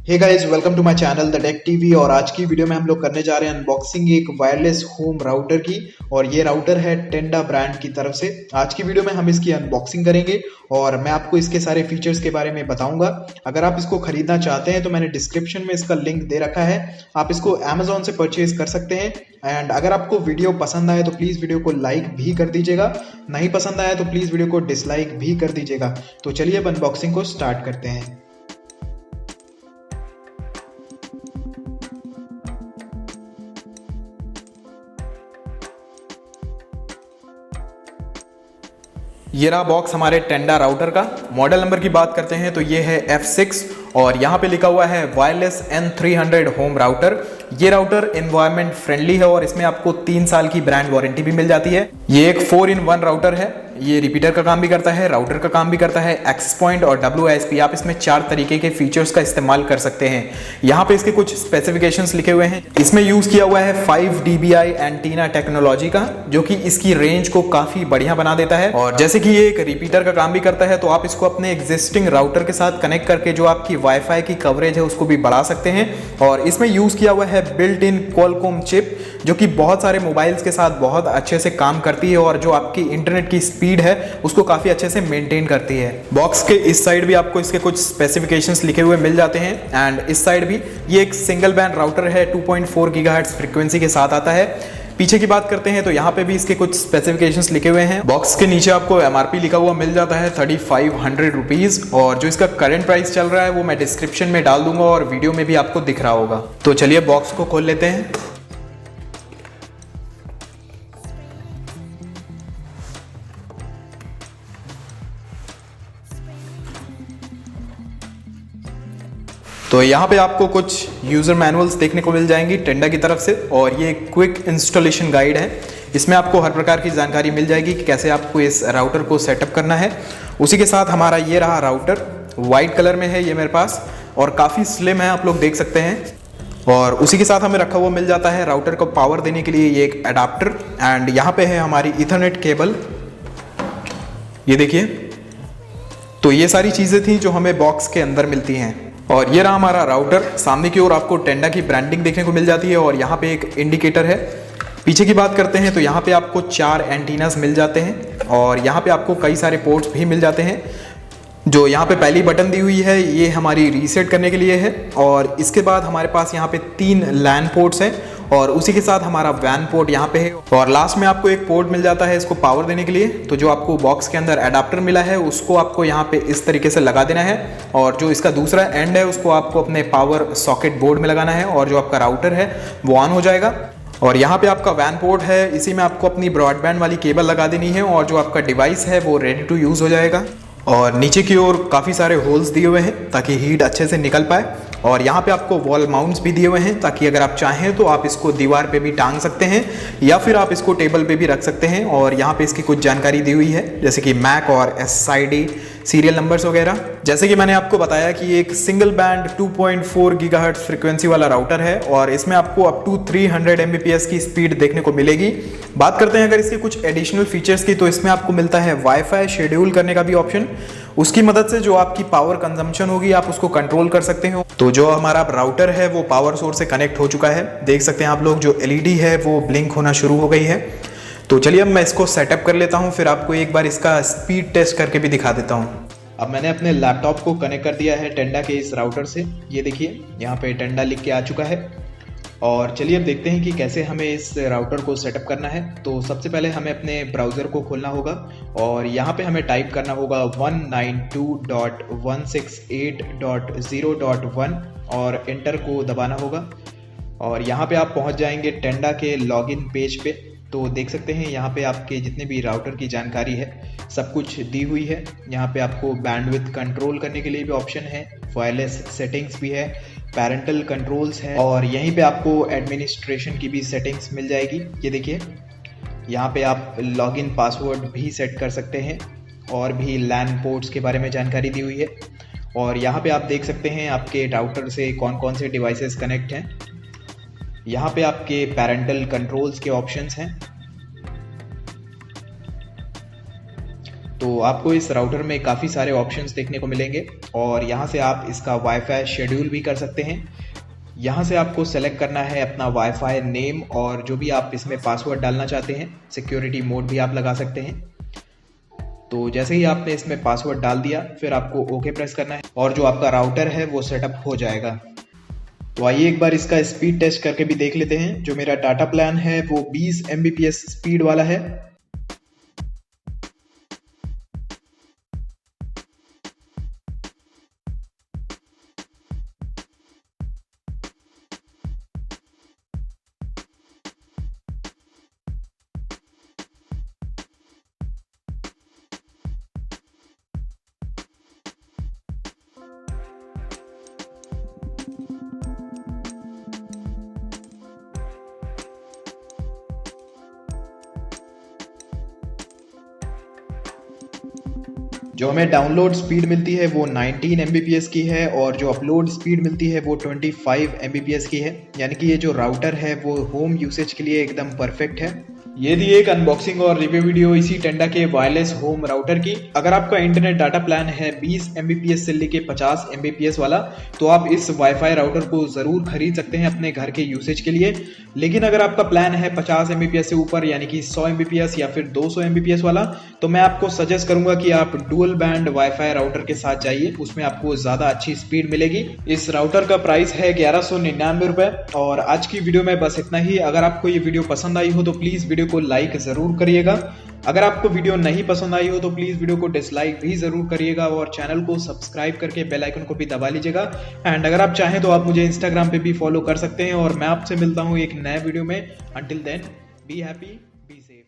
Hey guys, welcome to my channel the tech TV. और आज की वीडियो में हम लोग करने जा रहे हैं अनबॉक्सिंग एक वायरलेस होम राउटर की। और ये राउटर है टेंडा ब्रांड की तरफ से। आज की वीडियो में हम इसकी अनबॉक्सिंग करेंगे और मैं आपको इसके सारे फीचर्स के बारे में बताऊंगा। अगर आप इसको खरीदना चाहते हैं तो मैंने डिस्क्रिप्शन में इसका लिंक दे रखा है, आप इसको अमेजोन से परचेज कर सकते हैं। एंड अगर आपको वीडियो पसंद आए तो प्लीज़ वीडियो को लाइक भी कर दीजिएगा, नहीं पसंद आया तो प्लीज़ वीडियो को डिसलाइक भी कर दीजिएगा। तो चलिए अब अनबॉक्सिंग को स्टार्ट करते हैं। ये रहा बॉक्स हमारे टेंडा राउटर का। मॉडल नंबर की बात करते हैं तो ये है F6 और यहाँ पे लिखा हुआ है वायरलेस N300 होम राउटर। ये राउटर एनवायरनमेंट फ्रेंडली है और इसमें आपको 3 साल की ब्रांड वारंटी भी मिल जाती है। ये एक 4-in-1 राउटर है। ये रिपीटर का काम भी करता है, राउटर का काम भी करता है, एक्सेस पॉइंट और WISP। आप इसमें 4 तरीके के फीचर्स का इस्तेमाल कर सकते हैं। यहाँ पे इसके कुछ स्पेसिफिकेशंस लिखे हुए हैं। इसमें यूज किया हुआ है 5 dBi एंटीना टेक्नोलॉजी का, जो कि इसकी रेंज को काफी बढ़िया बना देता है। और जैसे कि ये एक रिपीटर का काम भी करता है तो आप इसको अपने एग्जिस्टिंग राउटर के साथ कनेक्ट करके जो आपकी वाईफाई की कवरेज है उसको भी बढ़ा सकते हैं। और इसमें यूज किया हुआ है बिल्ट इन क्वालकॉम चिप, जो कि बहुत सारे मोबाइल्स के साथ बहुत अच्छे से काम करती है और जो आपकी इंटरनेट की स्पीड है उसको काफी अच्छे से मेंटेन करती है। बॉक्स के इस साइड भी आपको इसके कुछ स्पेसिफिकेशंस लिखे हुए मिल जाते हैं। एंड इस साइड भी ये एक सिंगल बैंड राउटर है, 2.4 गीगाहर्ट्ज फ्रीक्वेंसी के साथ आता है। पीछे की बात करते हैं तो यहाँ पे भी इसके कुछ स्पेसिफिकेशंस लिखे हुए हैं। बॉक्स के नीचे आपको MRP लिखा हुआ मिल जाता है 3500 रुपीज, और जो इसका करंट प्राइस चल रहा है वो मैं डिस्क्रिप्शन में डाल दूंगा और वीडियो में भी आपको दिख रहा होगा। तो चलिए बॉक्स को खोल लेते हैं। तो यहाँ पे आपको कुछ यूज़र मैनुअल्स देखने को मिल जाएंगी टेंडा की तरफ से, और ये क्विक इंस्टॉलेशन गाइड है। इसमें आपको हर प्रकार की जानकारी मिल जाएगी कि कैसे आपको इस राउटर को सेटअप करना है। उसी के साथ हमारा ये रहा राउटर, वाइट कलर में है ये मेरे पास और काफ़ी स्लिम है, आप लोग देख सकते हैं। और उसी के साथ हमें रखा हुआ मिल जाता है राउटर को पावर देने के लिए ये एक अडाप्टर। एंड यहाँ पे है हमारी ईथरनेट केबल, ये देखिए। तो ये सारी चीज़ें थी जो हमें बॉक्स के अंदर मिलती हैं। और ये रहा हमारा राउटर। सामने की ओर आपको टेंडा की ब्रांडिंग देखने को मिल जाती है और यहाँ पे एक इंडिकेटर है। पीछे की बात करते हैं तो यहाँ पे आपको 4 एंटीनास मिल जाते हैं और यहाँ पे आपको कई सारे पोर्ट्स भी मिल जाते हैं। जो यहाँ पे पहली बटन दी हुई है ये हमारी रीसेट करने के लिए है, और इसके बाद हमारे पास यहाँ पे 3 लैन पोर्ट्स हैं और उसी के साथ हमारा वैन पोर्ट यहाँ पे है। और लास्ट में आपको एक पोर्ट मिल जाता है इसको पावर देने के लिए। तो जो आपको बॉक्स के अंदर अडाप्टर मिला है उसको आपको यहाँ पे इस तरीके से लगा देना है, और जो इसका दूसरा एंड है उसको आपको अपने पावर सॉकेट बोर्ड में लगाना है और जो आपका राउटर है वो ऑन हो जाएगा। और यहाँ पे आपका वैन पोर्ट है, इसी में आपको अपनी ब्रॉडबैंड वाली केबल लगा देनी है और जो आपका डिवाइस है वो रेडी टू यूज़ हो जाएगा। और नीचे की ओर काफ़ी सारे होल्स दिए हुए हैं ताकि हीट अच्छे से निकल पाए, और यहाँ पे आपको वॉल माउंट्स भी दिए हुए हैं ताकि अगर आप चाहें तो आप इसको दीवार पे भी टांग सकते हैं या फिर आप इसको टेबल पे भी रख सकते हैं। और यहाँ पे इसकी कुछ जानकारी दी हुई है जैसे कि मैक और SID सीरियल नंबर्स वगैरह। जैसे कि मैंने आपको बताया कि ये एक सिंगल बैंड 2.4 गीगाहर्ट्ज फ्रीक्वेंसी वाला राउटर है और इसमें आपको अप टू 300 Mbps की स्पीड देखने को मिलेगी। बात करते हैं अगर इसके कुछ एडिशनल फीचर्स की, तो इसमें आपको मिलता है वाईफाई शेड्यूल करने का भी ऑप्शन। उसकी मदद से जो आपकी पावर कंजम्पशन होगी आप उसको कंट्रोल कर सकते हो। तो जो हमारा राउटर है वो पावर सोर्स से कनेक्ट हो चुका है, देख सकते हैं आप लोग जो LED है वो ब्लिंक होना शुरू हो गई है। तो चलिए अब मैं इसको सेटअप कर लेता हूँ, फिर आपको एक बार इसका स्पीड टेस्ट करके भी दिखा देता हूँ। अब मैंने अपने लैपटॉप को कनेक्ट कर दिया है टेंडा के इस राउटर से। ये देखिए यहाँ पे टेंडा लिख के आ चुका है। और चलिए अब देखते हैं कि कैसे हमें इस राउटर को सेटअप करना है। तो सबसे पहले हमें अपने ब्राउज़र को खोलना होगा और यहाँ पे हमें टाइप करना होगा 192.168.0.1 और एंटर को दबाना होगा। और यहाँ पे आप पहुँच जाएंगे टेंडा के लॉगिन पेज पे। तो देख सकते हैं यहाँ पे आपके जितने भी राउटर की जानकारी है सब कुछ दी हुई है। यहाँ पे आपको बैंडविड्थ कंट्रोल करने के लिए भी ऑप्शन है, वायरलेस सेटिंग्स भी है, पैरेंटल कंट्रोल्स है, और यहीं पे आपको एडमिनिस्ट्रेशन की भी सेटिंग्स मिल जाएगी। ये देखिए यहाँ पे आप लॉगिन पासवर्ड भी सेट कर सकते हैं और भी लैन पोर्ट्स के बारे में जानकारी दी हुई है। और यहाँ पे आप देख सकते हैं आपके राउटर से कौन कौन से डिवाइसेस कनेक्ट हैं। यहाँ पे आपके पैरेंटल कंट्रोल्स के ऑप्शंस हैं। तो तो आपको इस राउटर में काफ़ी सारे ऑप्शंस देखने को मिलेंगे और यहाँ से आप इसका वाईफाई शेड्यूल भी कर सकते हैं। यहाँ से आपको सेलेक्ट करना है अपना वाईफाई नेम और जो भी आप इसमें पासवर्ड डालना चाहते हैं। सिक्योरिटी मोड भी आप लगा सकते हैं। तो जैसे ही आपने इसमें पासवर्ड डाल दिया फिर आपको ओके प्रेस करना है और जो आपका राउटर है वो सेटअप हो जाएगा। तो आइए एक बार इसका स्पीड टेस्ट करके भी देख लेते हैं। जो मेरा डाटा प्लान है वो 20 Mbps स्पीड वाला है। जो हमें डाउनलोड स्पीड मिलती है वो 19 Mbps की है और जो अपलोड स्पीड मिलती है वो 25 Mbps की है। यानी कि ये जो राउटर है वो होम यूसेज के लिए एकदम परफेक्ट है। ये थी एक अनबॉक्सिंग और रिव्यू वीडियो इसी टेंडा के वायरलेस होम राउटर की। अगर आपका इंटरनेट डाटा प्लान है 20 Mbps से लेके 50 Mbps वाला तो आप इस वाईफाई राउटर को जरूर खरीद सकते हैं अपने घर के यूसेज के लिए। लेकिन अगर आपका प्लान है 50 Mbps से ऊपर यानी कि 100 Mbps या फिर 200 Mbps वाला तो मैं आपको सजेस्ट करूंगा कि आप डुअल बैंड वाईफाई राउटर के साथ जाइए, उसमें आपको ज्यादा अच्छी स्पीड मिलेगी। इस राउटर का प्राइस है 1199 रुपए। और आज की वीडियो में बस इतना ही। अगर आपको ये वीडियो पसंद आई हो तो प्लीज वीडियो को लाइक जरूर करिएगा। अगर आपको वीडियो नहीं पसंद आई हो तो प्लीज वीडियो को डिसलाइक भी जरूर करिएगा और चैनल को सब्सक्राइब करके बेल आइकन को भी दबा लीजिएगा। एंड अगर आप चाहें तो आप मुझे इंस्टाग्राम पे भी फॉलो कर सकते हैं और मैं आपसे मिलता हूं एक नए वीडियो में। Until then be happy, be safe.